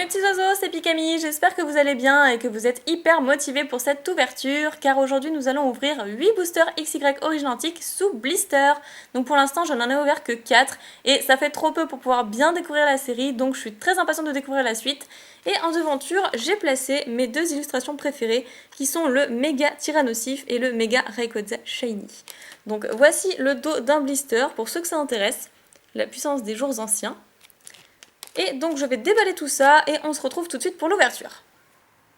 mes petits oiseaux, c'est Pikami, j'espère que vous allez bien et que vous êtes hyper motivés pour cette ouverture car aujourd'hui nous allons ouvrir 8 boosters XY Origin Antique sous blister. Donc pour l'instant je n'en ai ouvert que 4 et ça fait trop peu pour pouvoir bien découvrir la série, donc je suis très impatiente de découvrir la suite. Et en devanture j'ai placé mes deux illustrations préférées qui sont le Méga Tyrannosif et le Méga Rayquaza Shiny. Donc voici le dos d'un blister pour ceux que ça intéresse, la puissance des jours anciens. Et donc je vais déballer tout ça et on se retrouve tout de suite pour l'ouverture.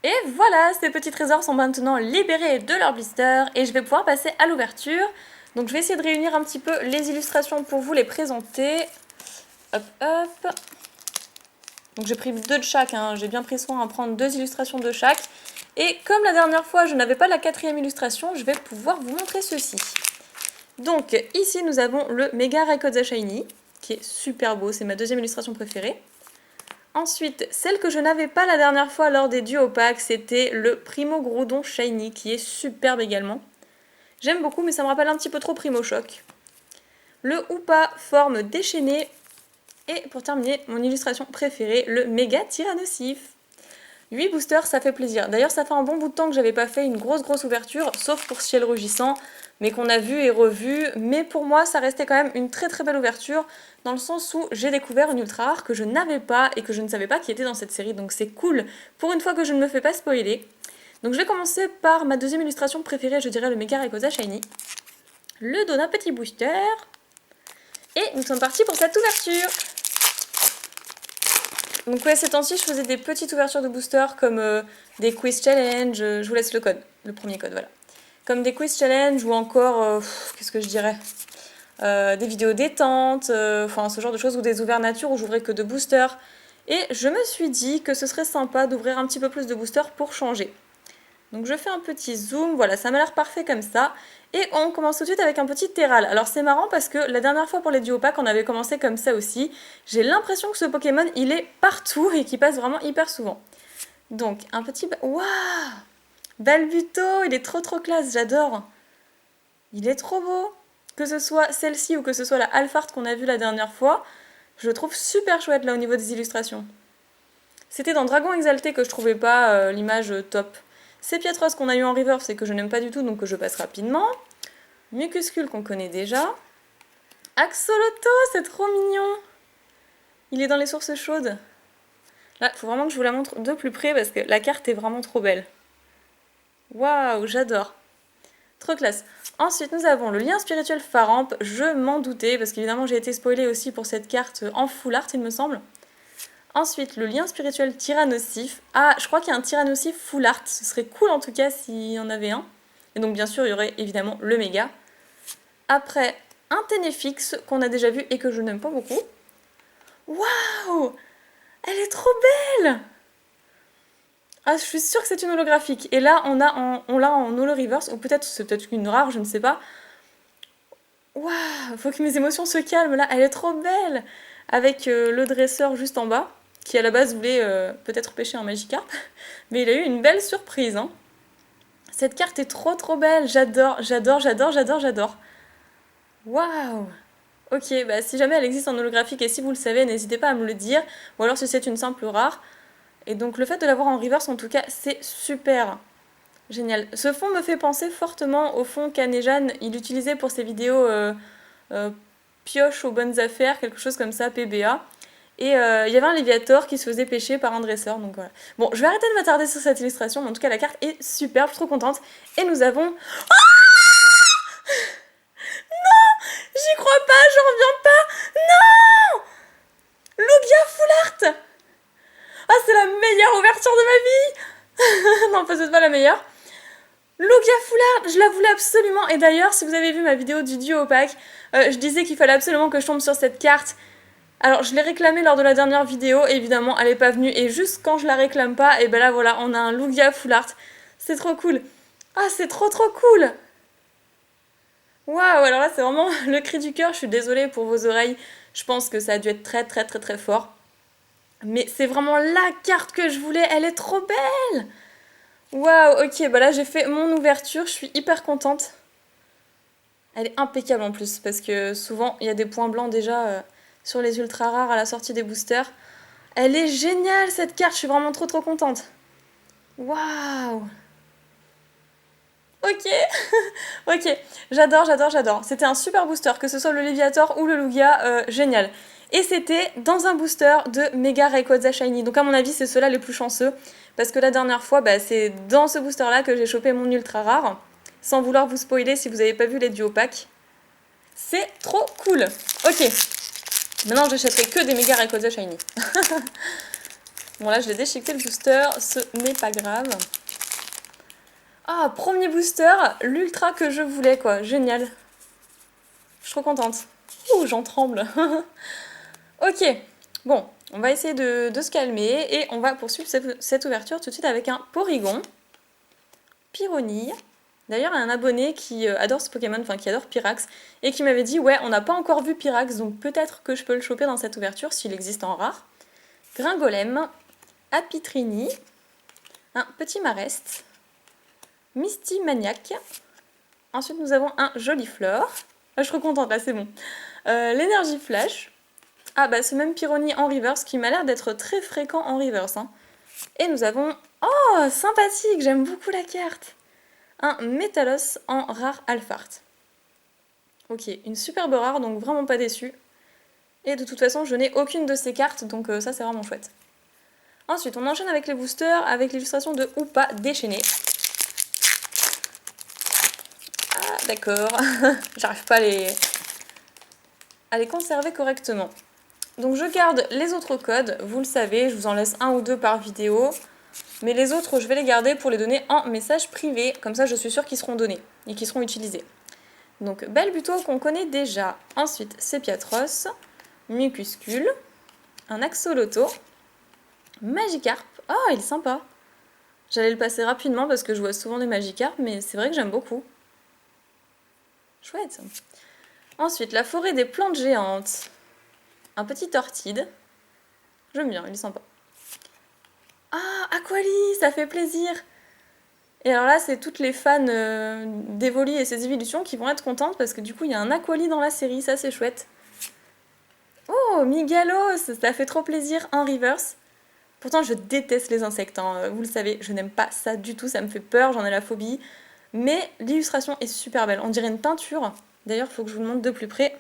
Et voilà, ces petits trésors sont maintenant libérés de leur blister et je vais pouvoir passer à l'ouverture. Donc je vais essayer de réunir un petit peu les illustrations pour vous les présenter. Hop hop. Donc j'ai pris 2 de chaque, hein. J'ai bien pris soin à prendre 2 illustrations de chaque. Et comme la dernière fois je n'avais pas la 4e illustration, je vais pouvoir vous montrer ceci. Donc ici nous avons le Méga Rayquaza Shiny, qui est super beau, c'est ma 2e illustration préférée. Ensuite, celle que je n'avais pas la dernière fois lors des duos packs, c'était le Primo Groudon Shiny, qui est superbe également. J'aime beaucoup, mais ça me rappelle un petit peu trop Primo Choc. Le Hoopa forme déchaînée. Et pour terminer, mon illustration préférée, le Méga Tyrannosif. 8 boosters, ça fait plaisir. D'ailleurs, ça fait un bon bout de temps que j'avais pas fait une grosse ouverture, sauf pour Ciel Rugissant, mais qu'on a vu et revu. Mais pour moi, ça restait quand même une très belle ouverture, dans le sens où j'ai découvert une ultra rare que je n'avais pas et que je ne savais pas qui était dans cette série. Donc c'est cool, pour une fois que je ne me fais pas spoiler. Donc je vais commencer par ma 2e illustration préférée, je dirais le Méga Rayquaza Shiny. Le dos d'un petit booster. Et nous sommes partis pour cette ouverture. Donc ouais, ces temps-ci, je faisais des petites ouvertures de boosters comme des quiz challenge. Je vous laisse le code, le premier code, voilà. Comme des quiz challenge ou encore, qu'est-ce que je dirais, des vidéos détente, enfin ce genre de choses, ou des ouverts nature où j'ouvrais que de boosters. Et je me suis dit que ce serait sympa d'ouvrir un petit peu plus de boosters pour changer. Donc je fais un petit zoom, voilà, ça m'a l'air parfait comme ça. Et on commence tout de suite avec un petit Terral. Alors c'est marrant parce que la dernière fois pour les duo packs, on avait commencé comme ça aussi. J'ai l'impression que ce Pokémon, il est partout et qu'il passe vraiment hyper souvent. Donc un petit... Waouh! Balbuto, il est trop classe, j'adore. Il est trop beau. Que ce soit celle-ci ou que ce soit la Alphard qu'on a vue la dernière fois, je le trouve super chouette là au niveau des illustrations. C'était dans Dragon Exalté que je trouvais pas l'image top. C'est Pietros qu'on a eu en reverse et que je n'aime pas du tout, donc que je passe rapidement. Mucuscule qu'on connaît déjà. Axolotl, c'est trop mignon. Il est dans les sources chaudes. Là, il faut vraiment que je vous la montre de plus près parce que la carte est vraiment trop belle. Waouh, j'adore. Trop classe. Ensuite, nous avons le lien spirituel Faramp. Je m'en doutais parce qu'évidemment, j'ai été spoilée aussi pour cette carte en full art, il me semble. Ensuite, le lien spirituel Tyrannosif. Ah, je crois qu'il y a un Tyrannosif full art. Ce serait cool en tout cas s'il y en avait un. Et donc, bien sûr, il y aurait évidemment le méga. Après, un Ténéfix qu'on a déjà vu et que je n'aime pas beaucoup. Waouh! Elle est trop belle! Ah, je suis sûre que c'est une holographique. Et là, on l'a en holo reverse, ou peut-être c'est peut-être une rare, je ne sais pas. Waouh! Faut que mes émotions se calment là. Elle est trop belle! Avec le dresseur juste en bas, qui à la base voulait peut-être pêcher un Magikarp. Mais il a eu une belle surprise, hein. Cette carte est trop belle. J'adore. Waouh! Ok, bah si jamais elle existe en holographique et si vous le savez, n'hésitez pas à me le dire. Ou alors si c'est une simple rare. Et donc le fait de l'avoir en reverse, en tout cas, c'est super génial. Ce fond me fait penser fortement au fond qu'Anejan, il utilisait pour ses vidéos pioche aux bonnes affaires, quelque chose comme ça, PBA. Et il y avait un Léviator qui se faisait pêcher par un dresseur, donc voilà. Bon, je vais arrêter de m'attarder sur cette illustration, mais en tout cas la carte est superbe, je suis trop contente. Et nous avons... Oh, j'y crois pas, j'en reviens pas. Non, Lugia Full Art. Ah, c'est la meilleure ouverture de ma vie. Non, peut-être pas la meilleure. Lugia Full Art, je la voulais absolument. Et d'ailleurs, si vous avez vu ma vidéo du duo pack, je disais qu'il fallait absolument que je tombe sur cette carte. Alors, je l'ai réclamée lors de la dernière vidéo, et évidemment, elle n'est pas venue. Et juste quand je la réclame pas, et ben là, voilà, on a un Lugia Full Art. C'est trop cool. Ah, c'est trop cool. Waouh, alors là, c'est vraiment le cri du cœur. Je suis désolée pour vos oreilles. Je pense que ça a dû être très fort. Mais c'est vraiment la carte que je voulais. Elle est trop belle. Waouh, ok, bah là, j'ai fait mon ouverture. Je suis hyper contente. Elle est impeccable en plus, parce que souvent, il y a des points blancs déjà sur les ultra rares à la sortie des boosters. Elle est géniale cette carte, je suis vraiment trop contente. Waouh. Ok, ok, j'adore. C'était un super booster, que ce soit le Léviator ou le Lugia, génial. Et c'était dans un booster de Mega Rayquaza Shiny. Donc à mon avis, c'est ceux-là les plus chanceux. Parce que la dernière fois, bah, c'est dans ce booster-là que j'ai chopé mon ultra rare. Sans vouloir vous spoiler si vous n'avez pas vu les duo packs. C'est trop cool. Ok, maintenant j'achèterai que des Mega Rayquaza Shiny. Bon là, je l'ai déchiqueté le booster, ce n'est pas grave. Ah, premier booster, l'ultra que je voulais, quoi. Génial. Je suis trop contente. Ouh, j'en tremble. Ok, bon, on va essayer de se calmer et on va poursuivre cette ouverture tout de suite avec un Porygon, Pyronille. D'ailleurs, il y a un abonné qui adore ce Pokémon, enfin qui adore Pyrax, et qui m'avait dit, ouais, on n'a pas encore vu Pyrax, donc peut-être que je peux le choper dans cette ouverture s'il existe en rare. Gringolem, Apitrini, un petit Marest, Misty Maniac. Ensuite, nous avons un Jolifleur. Ah, je suis trop contente, là, c'est bon. L'énergie Flash. Ah, bah, ce même Pyronie en reverse qui m'a l'air d'être très fréquent en reverse. Hein. Et nous avons... Oh, sympathique, j'aime beaucoup la carte. Un Métalos en rare Alphart. Ok, une superbe rare, donc vraiment pas déçue. Et de toute façon, je n'ai aucune de ces cartes, donc ça, c'est vraiment chouette. Ensuite, on enchaîne avec les boosters, avec l'illustration de Hoopa déchaîné. Ah, d'accord. J'arrive pas à les conserver correctement. Donc je garde les autres codes, vous le savez, je vous en laisse un ou deux par vidéo. Mais les autres, je vais les garder pour les donner en message privé. Comme ça, je suis sûre qu'ils seront donnés et qu'ils seront utilisés. Donc, Belbuto qu'on connaît déjà. Ensuite, Sepiatros, Mucuscule, un Axoloto, Magikarp. Oh, il est sympa. J'allais le passer rapidement parce que je vois souvent des Magikarp, mais c'est vrai que j'aime beaucoup. Chouette. Ensuite, la forêt des plantes géantes. Un petit Tortide. J'aime bien, il est sympa. Ah, Aquali, ça fait plaisir. Et alors là, c'est toutes les fans d'Evoli et ses évolutions qui vont être contentes parce que du coup, il y a un Aquali dans la série, ça c'est chouette. Oh, Migalos, ça fait trop plaisir en reverse. Pourtant, je déteste les insectes, hein, vous le savez, je n'aime pas ça du tout, ça me fait peur, j'en ai la phobie. Mais l'illustration est super belle, on dirait une peinture. D'ailleurs, il faut que je vous le montre de plus près.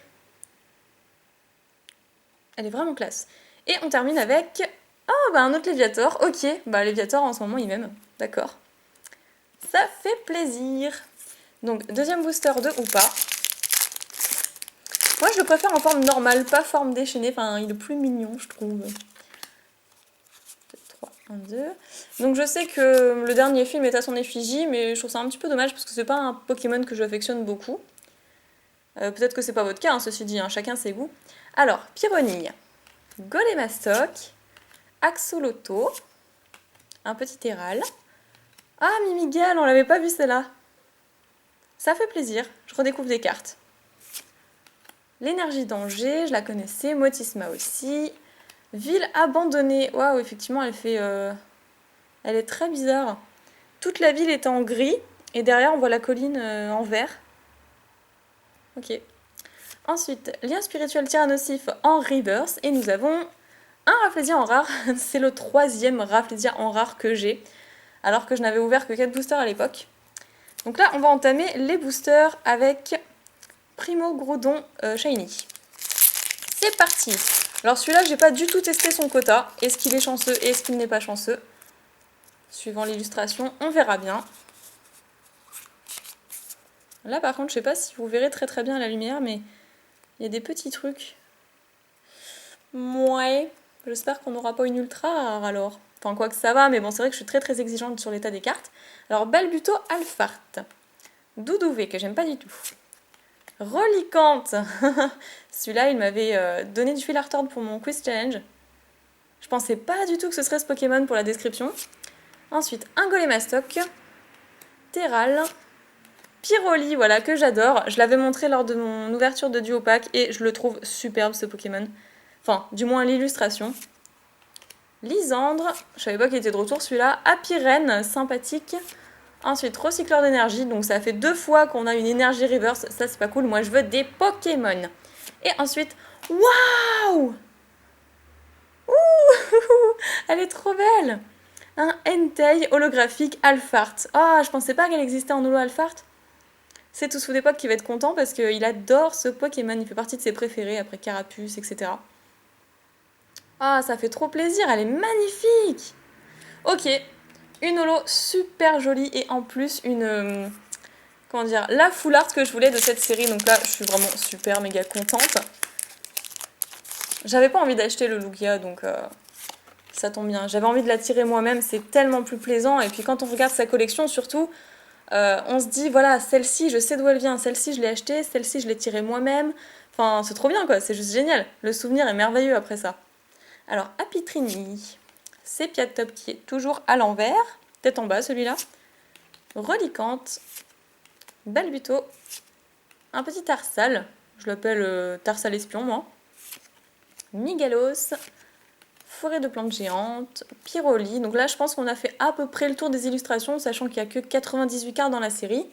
Elle est vraiment classe. Et on termine avec... Oh, bah un autre Léviator, ok. Bah Léviator, en ce moment, il m'aime, d'accord. Ça fait plaisir. Donc, deuxième booster de Hoopa. Moi, je le préfère en forme normale, pas forme déchaînée. Enfin, il est plus mignon, je trouve. 3, 1, 2. Donc, je sais que le dernier film est à son effigie, mais je trouve ça un petit peu dommage parce que c'est pas un Pokémon que j'affectionne beaucoup. Peut-être que c'est pas votre cas, hein, ceci dit, hein, chacun ses goûts. Alors, Pyronille, Golémastoc, Axoloto, un petit Terral. Ah, Mimigal, on l'avait pas vu celle-là. Ça fait plaisir, je redécouvre des cartes. L'énergie danger, je la connaissais, Motisma aussi. Ville abandonnée, waouh, effectivement, elle fait... Elle est très bizarre. Toute la ville est en gris, et derrière, on voit la colline en vert. Ok. Ensuite, lien spirituel tyrannosif en reverse, et nous avons un Rafflesia en rare. C'est le 3e Rafflesia en rare que j'ai, alors que je n'avais ouvert que 4 boosters à l'époque. Donc là, on va entamer les boosters avec Primo Groudon Shiny. C'est parti. Alors celui-là, j'ai pas du tout testé son quota. Est-ce qu'il est chanceux et est-ce qu'il n'est pas chanceux? Suivant l'illustration, on verra bien. Là, par contre, je sais pas si vous verrez très bien à la lumière, mais il y a des petits trucs. Ouais, j'espère qu'on n'aura pas une ultra rare alors. Enfin, quoi que ça va, mais bon, c'est vrai que je suis très exigeante sur l'état des cartes. Alors, Balbuto Alphart. Doudouvé, que j'aime pas du tout. Reliquante. Celui-là, il m'avait donné du fil à retordre pour mon quiz challenge. Je pensais pas du tout que ce serait ce Pokémon pour la description. Ensuite, un Golémastoc, Terral, Pyroli, voilà, que j'adore. Je l'avais montré lors de mon ouverture de duo pack et je le trouve superbe ce Pokémon. Enfin, du moins l'illustration. Lysandre, je savais pas qu'il était de retour celui-là. Apirène, sympathique. Ensuite, recycleur d'énergie, donc ça fait 2 fois qu'on a une énergie reverse, ça c'est pas cool, moi je veux des Pokémon. Et ensuite, waouh! Elle est trop belle. Un Entei holographique Alphart. Ah, je pensais pas qu'elle existait en holo Alphart. C'est tout sous d'époque qui va être content parce qu'il adore ce Pokémon, il fait partie de ses préférés après Carapuce, etc. Ah, ça fait trop plaisir, elle est magnifique. Ok, une holo super jolie et en plus une... comment dire, la full art que je voulais de cette série. Donc là, je suis vraiment super méga contente. J'avais pas envie d'acheter le Lugia, donc ça tombe bien. J'avais envie de la tirer moi-même, c'est tellement plus plaisant. Et puis quand on regarde sa collection, surtout, on se dit, voilà, celle-ci, je sais d'où elle vient. Celle-ci, je l'ai achetée. Celle-ci, je l'ai tirée moi-même. Enfin, c'est trop bien, quoi. C'est juste génial. Le souvenir est merveilleux après ça. Alors, Apitrini. C'est Piatop qui est toujours à l'envers. Tête en bas, celui-là. Relicante. Balbuto. Un petit Tarsal. Je l'appelle Tarsal espion, moi. Migalos. Forêt de plantes géantes, Pyroli. Donc là, je pense qu'on a fait à peu près le tour des illustrations, sachant qu'il n'y a que 98 cartes dans la série.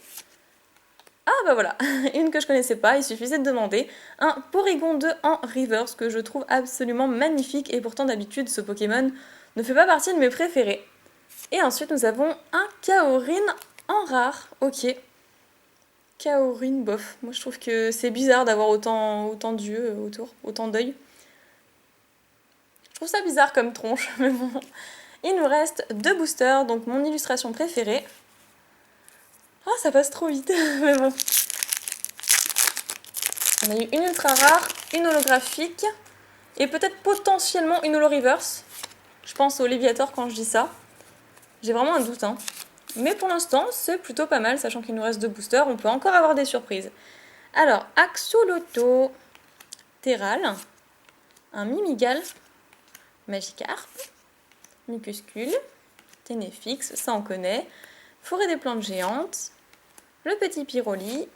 Ah bah voilà, une que je connaissais pas, il suffisait de demander. Un Porygon 2 en reverse que je trouve absolument magnifique et pourtant d'habitude ce Pokémon ne fait pas partie de mes préférés. Et ensuite nous avons un Kaorin en rare, ok. Kaorin, bof, moi je trouve que c'est bizarre d'avoir autant d'yeux autour, autant d'œils. Je trouve ça bizarre comme tronche, mais bon. Il nous reste 2 boosters, donc mon illustration préférée. Ah, ça passe trop vite, mais bon. On a eu une ultra rare, une holographique, et peut-être potentiellement une holo reverse. Je pense au Léviator quand je dis ça. J'ai vraiment un doute, hein. Mais pour l'instant, c'est plutôt pas mal, sachant qu'il nous reste 2 boosters, on peut encore avoir des surprises. Alors, Axolotl, Terral, un Mimigal, Magikarp, Mucuscule, Ténéfix, ça on connaît, Forêt des plantes géantes, le petit Pyroli,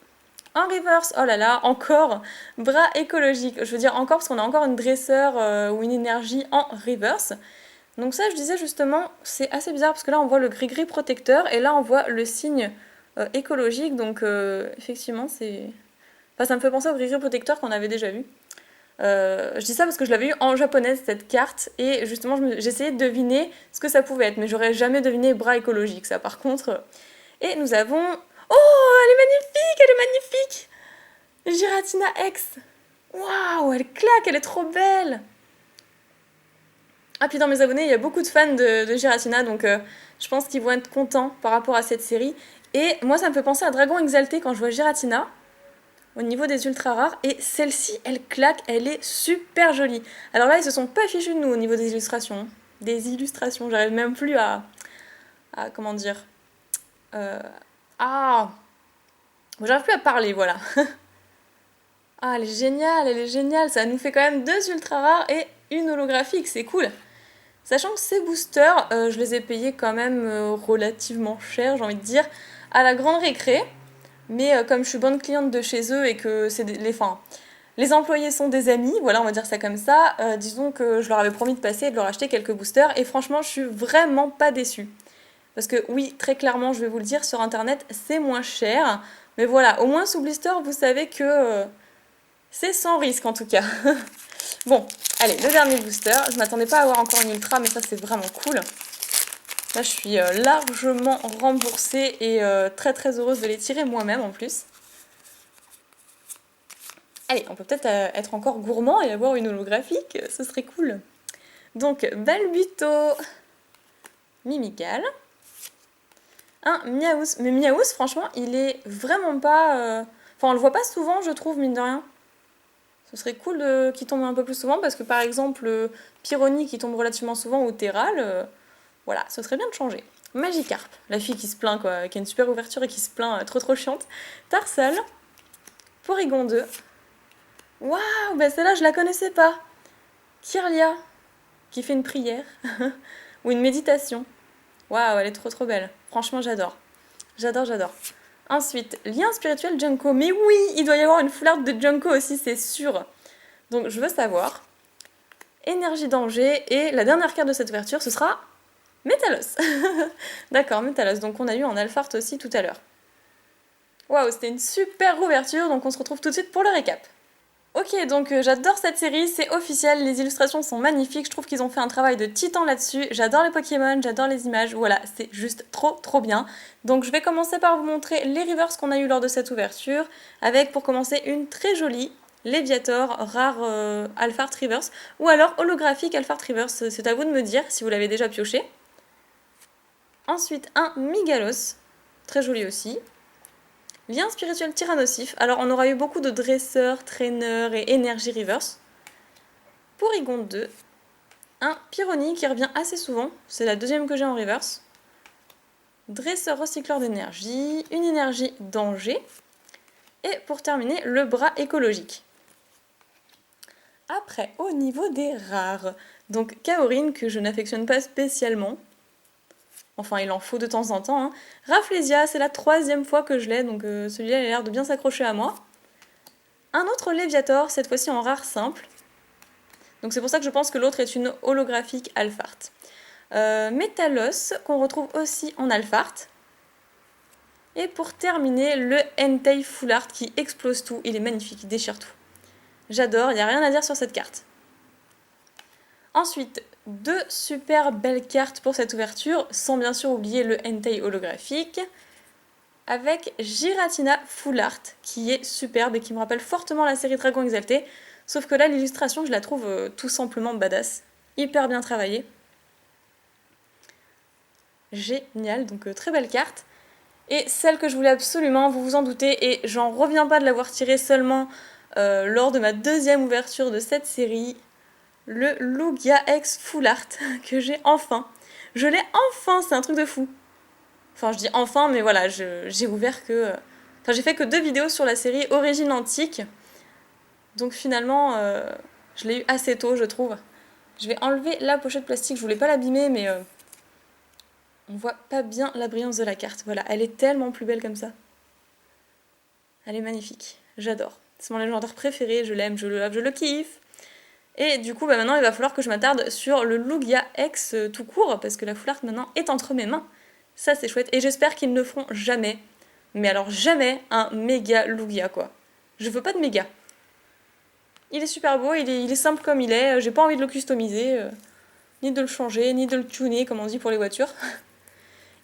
en reverse, oh là là, encore bras écologique, je veux dire encore parce qu'on a encore une dresseur ou une énergie en reverse. Donc ça je disais justement, c'est assez bizarre parce que là on voit le gris-gris protecteur et là on voit le signe écologique, donc effectivement c'est... Enfin ça me fait penser au gris-gris protecteur qu'on avait déjà vu. Je dis ça parce que je l'avais eu en japonaise cette carte et justement j'essayais de deviner ce que ça pouvait être, mais j'aurais jamais deviné bras écologique ça par contre. Et nous avons... Oh, elle est magnifique, Giratina X. Waouh, elle claque, elle est trop belle. Ah puis dans mes abonnés, il y a beaucoup de fans de Giratina, donc je pense qu'ils vont être contents par rapport à cette série. Et moi ça me fait penser à Dragon Exalté quand je vois Giratina. Au niveau des ultra rares, et celle-ci, elle claque, elle est super jolie. Alors là, ils se sont pas fichus de nous au niveau des illustrations. Des illustrations, j'arrive même plus à comment dire... Ah j'arrive plus à parler, voilà. Ah, elle est géniale, ça nous fait quand même 2 ultra rares et une holographique, c'est cool. Sachant que ces boosters, je les ai payés quand même relativement cher, j'ai envie de dire, à la grande récré. Mais comme je suis bonne cliente de chez eux et que c'est les employés sont des amis, voilà, on va dire ça comme ça, disons que je leur avais promis de passer et de leur acheter quelques boosters, et franchement, je suis vraiment pas déçue. Parce que oui, très clairement, je vais vous le dire, sur internet, c'est moins cher, mais voilà, au moins sous blister, vous savez que c'est sans risque en tout cas. Bon, allez, le dernier booster, je m'attendais pas à avoir encore une ultra, mais ça c'est vraiment cool. Là, je suis largement remboursée et très très heureuse de les tirer moi-même en plus. Allez, on peut peut-être être encore gourmand et avoir une holographique, ce serait cool. Donc, Balbuto, Mimigal, un Miaous. Mais Miaous, franchement, il est vraiment pas... Enfin, on le voit pas souvent, je trouve, mine de rien. Ce serait cool qu'il tombe un peu plus souvent, parce que par exemple, Pyroni qui tombe relativement souvent, ou Terral, voilà, ce serait bien de changer. Magikarp, la fille qui se plaint, quoi, qui a une super ouverture et qui se plaint, trop chiante. Tarsal, Porygon 2. Waouh, bah celle-là, je la connaissais pas. Kirlia, qui fait une prière, ou une méditation. Waouh, elle est trop belle. Franchement, j'adore. J'adore. Ensuite, lien spirituel Junko. Mais oui, il doit y avoir une foularde de Junko aussi, c'est sûr. Donc, je veux savoir. Énergie danger. Et la dernière carte de cette ouverture, ce sera Métalos. D'accord, Métalos. Donc, on a eu en Alphart aussi tout à l'heure. Waouh, c'était une super ouverture. Donc, on se retrouve tout de suite pour le récap. Ok, donc j'adore cette série, c'est officiel, les illustrations sont magnifiques, je trouve qu'ils ont fait un travail de titan là-dessus, j'adore les Pokémon, j'adore les images, voilà, c'est juste trop bien. Donc je vais commencer par vous montrer les reverse qu'on a eu lors de cette ouverture, avec pour commencer une très jolie Léviator rare Alphard Reverse, ou alors holographique Alphard Reverse, c'est à vous de me dire si vous l'avez déjà pioché. Ensuite un Migalos, très joli aussi. Lien spirituel Tyrannosif. Alors, on aura eu beaucoup de dresseurs, traîneurs et énergie reverse. Porygon 2. Un Pyroni qui revient assez souvent. C'est la deuxième que j'ai en reverse. Dresseur recycleur d'énergie. Une énergie danger. Et pour terminer, le bras écologique. Après, au niveau des rares. Donc, Kaorin, que je n'affectionne pas spécialement. Enfin, il en faut de temps en temps. Hein. Rafflesia, c'est la troisième fois que je l'ai, donc celui-là, il a l'air de bien s'accrocher à moi. Un autre Léviator, cette fois-ci en rare simple. Donc c'est pour ça que je pense que l'autre est une holographique Alphard. Métalos, qu'on retrouve aussi en Alphard. Et pour terminer, le Entei Full Art qui explose tout. Il est magnifique, il déchire tout. J'adore, il n'y a rien à dire sur cette carte. Ensuite, deux super belles cartes pour cette ouverture, sans bien sûr oublier le Entei holographique, avec Giratina Full Art, qui est superbe et qui me rappelle fortement la série Dragon Exalté, sauf que là, l'illustration, je la trouve tout simplement badass, hyper bien travaillée. Génial, donc très belle carte. Et celle que je voulais absolument, vous vous en doutez, et j'en reviens pas de l'avoir tirée seulement lors de ma deuxième ouverture de cette série, le Lugia X Full Art, que j'ai enfin. Je l'ai enfin, c'est un truc de fou. Enfin, je dis enfin, mais voilà, j'ai ouvert que... Enfin, j'ai fait que 2 vidéos sur la série Origine Antique. Donc finalement, je l'ai eu assez tôt, je trouve. Je vais enlever la pochette plastique, je voulais pas l'abîmer, mais... on voit pas bien la brillance de la carte. Voilà, elle est tellement plus belle comme ça. Elle est magnifique, j'adore. C'est mon légendaire préféré, je l'aime, je le lave, je le kiffe. Et du coup, maintenant, il va falloir que je m'attarde sur le Lugia X tout court, parce que la Full Art maintenant est entre mes mains. Ça, c'est chouette. Et j'espère qu'ils ne feront jamais, mais alors jamais, un méga Lugia, quoi. Je veux pas de méga. Il est super beau, il est simple comme il est. J'ai pas envie de le customiser, ni de le changer, ni de le tuner, comme on dit pour les voitures.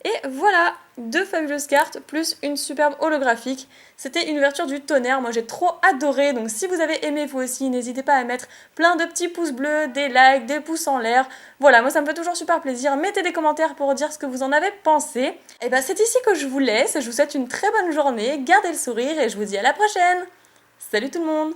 Et voilà, 2 fabuleuses cartes, plus une superbe holographique. C'était une ouverture du tonnerre, moi j'ai trop adoré, donc si vous avez aimé vous aussi, n'hésitez pas à mettre plein de petits pouces bleus, des likes, des pouces en l'air. Voilà, moi ça me fait toujours super plaisir, mettez des commentaires pour dire ce que vous en avez pensé. Et ben c'est ici que je vous laisse, je vous souhaite une très bonne journée, gardez le sourire et je vous dis à la prochaine. Salut tout le monde!